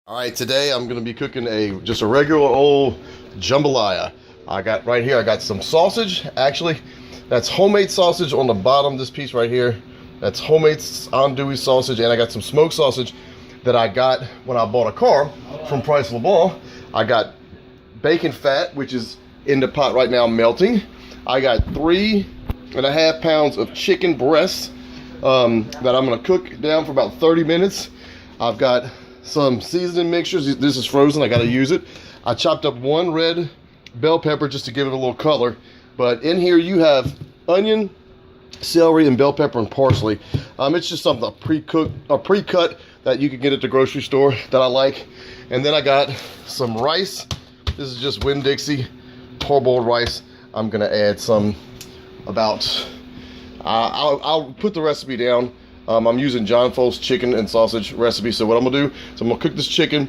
All right, today I'm gonna be cooking just a regular old jambalaya. I got some sausage. Actually, that's homemade sausage on the bottom, this piece right here. That's homemade andouille sausage, and I got some smoked sausage that I got when I bought a car from Price LeBlanc. I got bacon fat, which is in the pot right now melting. I got 3.5 pounds of chicken breasts that I'm gonna cook down for about 30 minutes. I've got some seasoning mixtures. This is frozen, I gotta use it. I chopped up 1 red bell pepper just to give it a little color. But in here you have onion, celery, and bell pepper and parsley. It's just something pre-cut that you can get at the grocery store that I like. And then I got some rice. This is just Winn-Dixie parboiled rice. I'm gonna add some I'll put the recipe down. I'm using John Folt's chicken and sausage recipe. So what I'm gonna do is I'm gonna cook this chicken.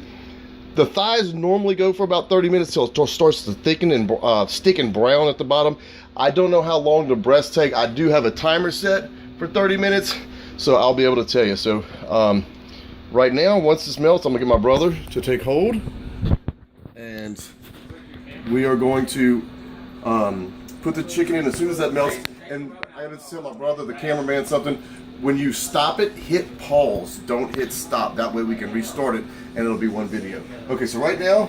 The thighs normally go for about 30 minutes till it starts to thicken and stick and brown at the bottom. I don't know how long the breasts take. I do have a timer set for 30 minutes, so I'll be able to tell you. So right now, once this melts, I'm gonna get my brother to take hold, and we are going to put the chicken in as soon as that melts. And I gotta tell my brother, the cameraman, something. When you stop it, hit pause. Don't hit stop. That way we can restart it and it'll be one video. Okay, so right now,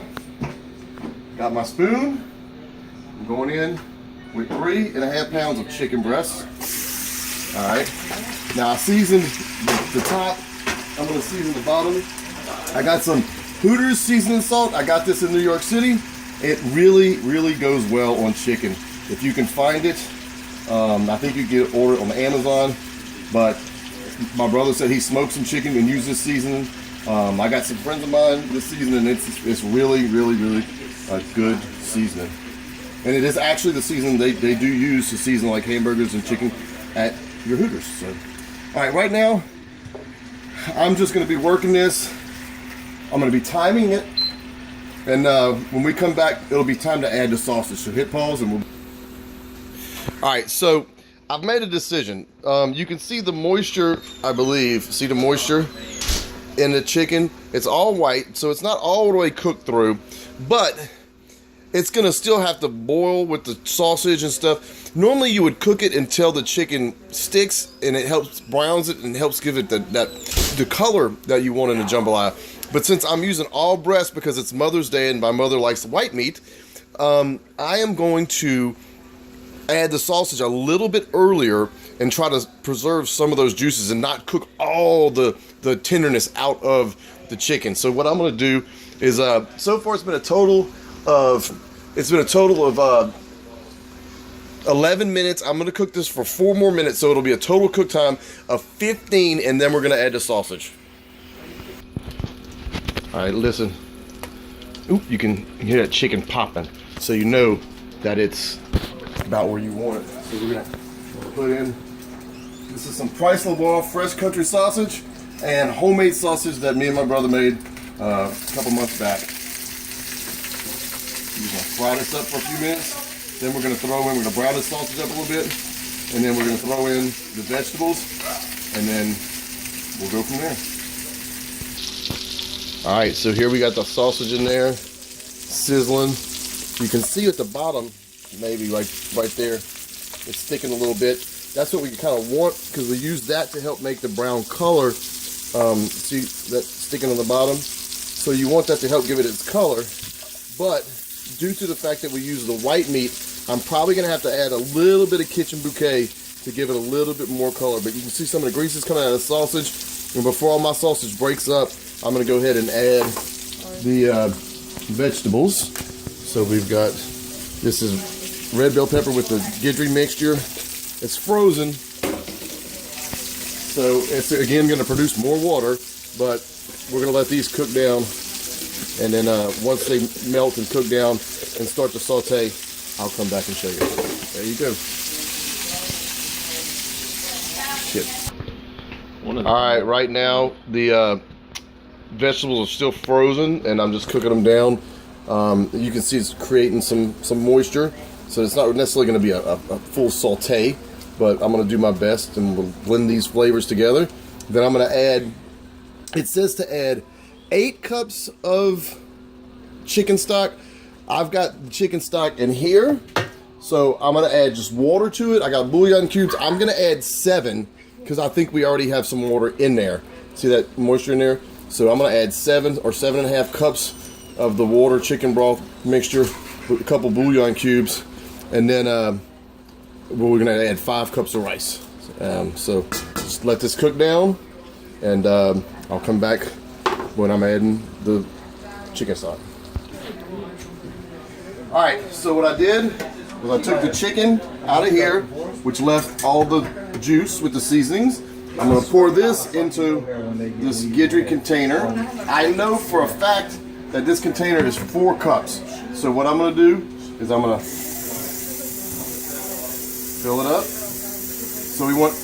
got my spoon. I'm going in with 3.5 pounds of chicken breasts. All right. Now I seasoned the top. I'm gonna season the bottom. I got some Hooters seasoning salt. I got this in New York City. It really, really goes well on chicken. If you can find it, I think you can order it on Amazon. But my brother said he smoked some chicken and used this seasoning. I got some friends of mine this seasoning. It's really, really, really a good seasoning. And it is actually the seasoning they do use to season like hamburgers and chicken at your Hooters. So, all right, right now, I'm just gonna be working this. I'm gonna be timing it. And when we come back, it'll be time to add the sausage. So hit pause and we'll... All right, so I've made a decision. You can see the moisture, I believe. See the moisture in the chicken? It's all white, so it's not all the way cooked through, but it's gonna still have to boil with the sausage and stuff. Normally you would cook it until the chicken sticks and it helps browns it and helps give it the color that you want in a jambalaya. But since I'm using all breast because it's Mother's Day and my mother likes white meat, I am going to add the sausage a little bit earlier and try to preserve some of those juices and not cook all the tenderness out of the chicken. So what I'm going to do is, so far it's been a total of 11 minutes. I'm going to cook this for 4 more minutes, so it'll be a total cook time of 15, and then we're going to add the sausage. All right, listen. Oop, you can hear that chicken popping, so you know that it's about where you want it. So we're gonna put in, this is some Price LeBlanc fresh country sausage and homemade sausage that me and my brother made a couple months back. We're gonna fry this up for a few minutes. Then we're gonna brown the sausage up a little bit, and then we're gonna throw in the vegetables, and then we'll go from there. All right, so here we got the sausage in there, sizzling. You can see at the bottom, maybe like right there, it's sticking a little bit. That's what we kind of want, because we use that to help make the brown color. See that sticking on the bottom? So you want that to help give it its color. But due to the fact that we use the white meat, I'm probably going to have to add a little bit of kitchen bouquet to give it a little bit more color. But you can see some of the greases coming out of the sausage. And before all my sausage breaks up, I'm going to go ahead and add the vegetables. So we've got, this is red bell pepper with the Guidry mixture. It's frozen, so it's again going to produce more water, but we're going to let these cook down, and then once they melt and cook down and start to saute, I'll come back and show you. There you go. Shit. All right, right now the vegetables are still frozen, and I'm just cooking them down. You can see it's creating some moisture. So it's not necessarily going to be a full saute, but I'm going to do my best and we'll blend these flavors together. Then I'm going to add, it says to add 8 cups of chicken stock. I've got chicken stock in here, so I'm gonna add just water to it. I got bouillon cubes. I'm gonna add 7 because I think we already have some water in there. See that moisture in there? So I'm gonna add 7 or 7.5 cups of the water chicken broth mixture with a couple bouillon cubes, and then we're gonna add 5 cups of rice. So just let this cook down, and I'll come back when I'm adding the chicken stock. All right, so what I did was I took the chicken out of here, which left all the juice with the seasonings. I'm gonna pour this into this Guidry container. I know for a fact that this container is 4 cups. So what I'm gonna do is I'm gonna fill it up. So we want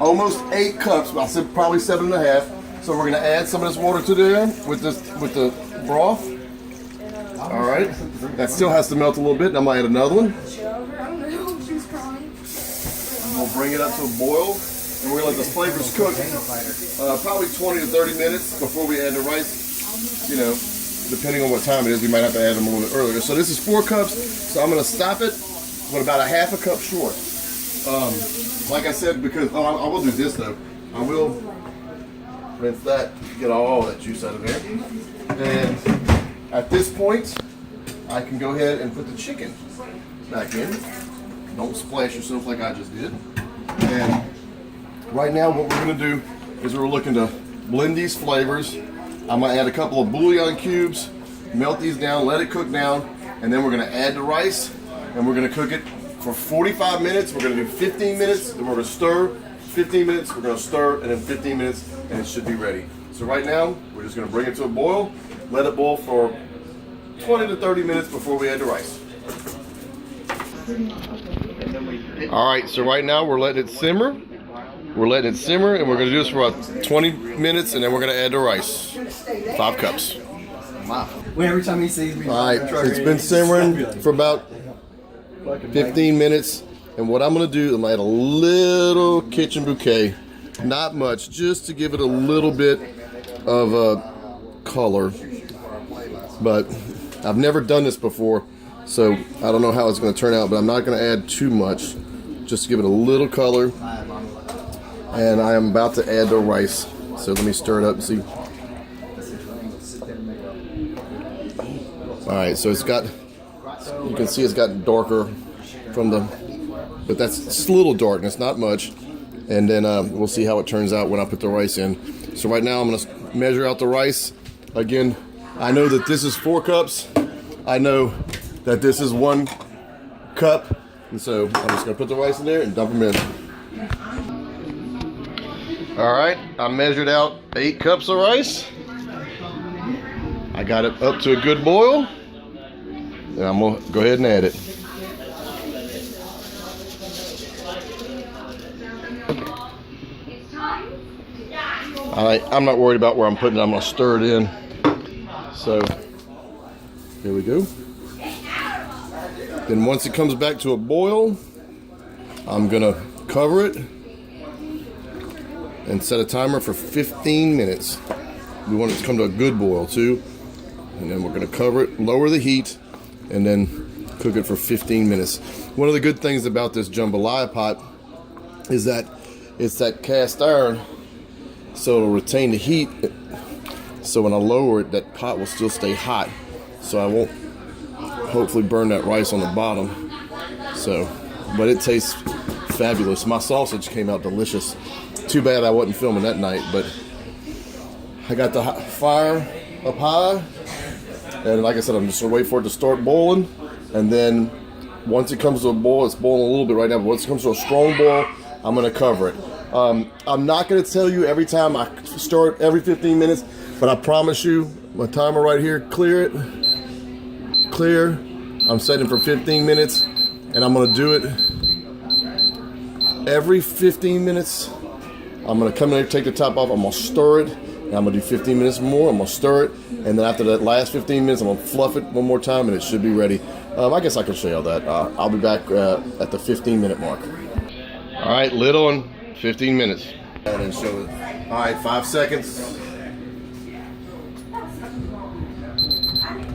almost 8 cups. I said probably 7.5. So we're gonna add some of this water to there with the broth. All right, that still has to melt a little bit, and I'm gonna add another one. We'll bring it up to a boil, and we're gonna let the flavors cook probably 20 to 30 minutes before we add the rice. You know, depending on what time it is, we might have to add them a little bit earlier. So this is 4 cups, so I'm gonna stop it with about a half a cup short. Like I said, because I will do this though. I will rinse that, get all that juice out of there, and at this point, I can go ahead and put the chicken back in. Don't splash yourself like I just did. And right now what we're gonna do is we're looking to blend these flavors. I'm gonna add a couple of bouillon cubes, melt these down, let it cook down, and then we're gonna add the rice, and we're gonna cook it for 45 minutes. We're gonna do 15 minutes, then we're gonna stir, 15 minutes, we're gonna stir, and then 15 minutes, and it should be ready. So right now, we're just gonna bring it to a boil, let it boil for 20 to 30 minutes before we add the rice. All right, so right now we're letting it simmer. We're letting it simmer, and we're gonna do this for about 20 minutes, and then we're gonna add the rice. 5 cups. Wow. Well, every time he sees me, all right, it's been simmering for about 15 minutes, and what I'm gonna do, I'm gonna add a little kitchen bouquet. Not much, just to give it a little bit of a color. But I've never done this before, so I don't know how it's going to turn out, but I'm not going to add too much, just to give it a little color. And I am about to add the rice, so let me stir it up and see. All right, so it's got, you can see it's gotten darker from the, but that's just a little darkness, not much. And then we'll see how it turns out when I put the rice in. So right now I'm going to measure out the rice. Again, I know that this is 4 cups. I know that this is 1 cup. And so I'm just gonna put the rice in there and dump them in. All right, I measured out 8 cups of rice. I got it up to a good boil. And I'm gonna go ahead and add it. All right, I'm not worried about where I'm putting it. I'm gonna stir it in. So, here we go. Then once it comes back to a boil, I'm gonna cover it and set a timer for 15 minutes. We want it to come to a good boil too. And then we're gonna cover it, lower the heat, and then cook it for 15 minutes. One of the good things about this jambalaya pot is that it's that cast iron, so it'll retain the heat. So when I lower it, that pot will still stay hot. So I won't hopefully burn that rice on the bottom. So, but it tastes fabulous. My sausage came out delicious. Too bad I wasn't filming that night, but I got the fire up high. And like I said, I'm just gonna wait for it to start boiling. And then once it comes to a boil, it's boiling a little bit right now, but once it comes to a strong boil, I'm gonna cover it. I'm not gonna tell you every time I start every 15 minutes, but I promise you, my timer right here, clear it, clear. I'm setting for 15 minutes, and I'm gonna do it every 15 minutes. I'm gonna come in here, take the top off, I'm gonna stir it, and I'm gonna do 15 minutes more, I'm gonna stir it, and then after that last 15 minutes, I'm gonna fluff it one more time, and it should be ready. I guess I can show you all that. I'll be back at the 15-minute mark. All right, lid on, 15 minutes. And then show it. All right, 5 seconds.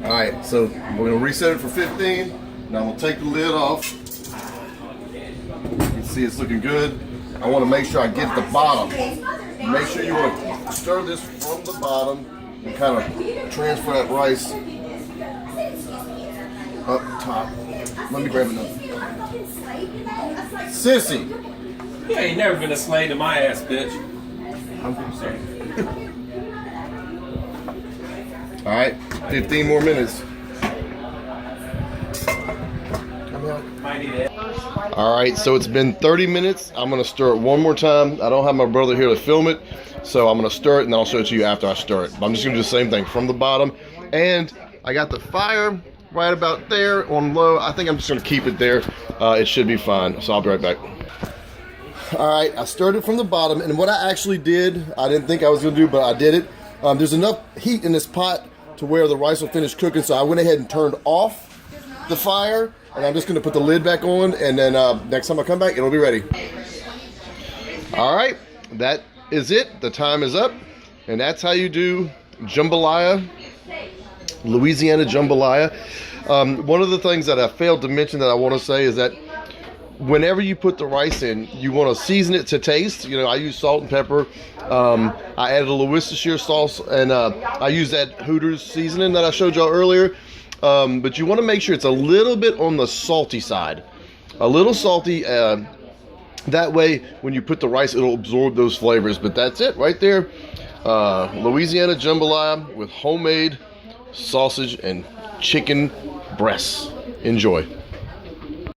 All right, so we're gonna reset it for 15. Now we'll take the lid off. You can see it's looking good. I want to make sure I get the bottom. Make sure you want to stir this from the bottom and kind of transfer that rice up top. Let me grab another. Sissy! You ain't never been a slave to my ass, bitch. I'm sorry. All right, 15 more minutes. All right, so it's been 30 minutes. I'm gonna stir it one more time. I don't have my brother here to film it, so I'm gonna stir it and then I'll show it to you after I stir it. But I'm just gonna do the same thing from the bottom. And I got the fire right about there on low. I think I'm just gonna keep it there. It should be fine, so I'll be right back. All right, I stirred it from the bottom, and what I actually did, I didn't think I was gonna do, but I did it. There's enough heat in this pot to where the rice will finish cooking, so I went ahead and turned off the fire, and I'm just gonna put the lid back on, and then next time I come back, it'll be ready. All right, that is it. The time is up, and that's how you do jambalaya, Louisiana jambalaya. One of the things that I failed to mention that I want to say is that whenever you put the rice in, you want to season it to taste. You know, I use salt and pepper. I added a Worcestershire sauce, and I use that Hooters seasoning that I showed y'all earlier. But you want to make sure it's a little bit on the salty side. A little salty. That way, when you put the rice, it'll absorb those flavors. But that's it right there. Louisiana jambalaya with homemade sausage and chicken breasts. Enjoy.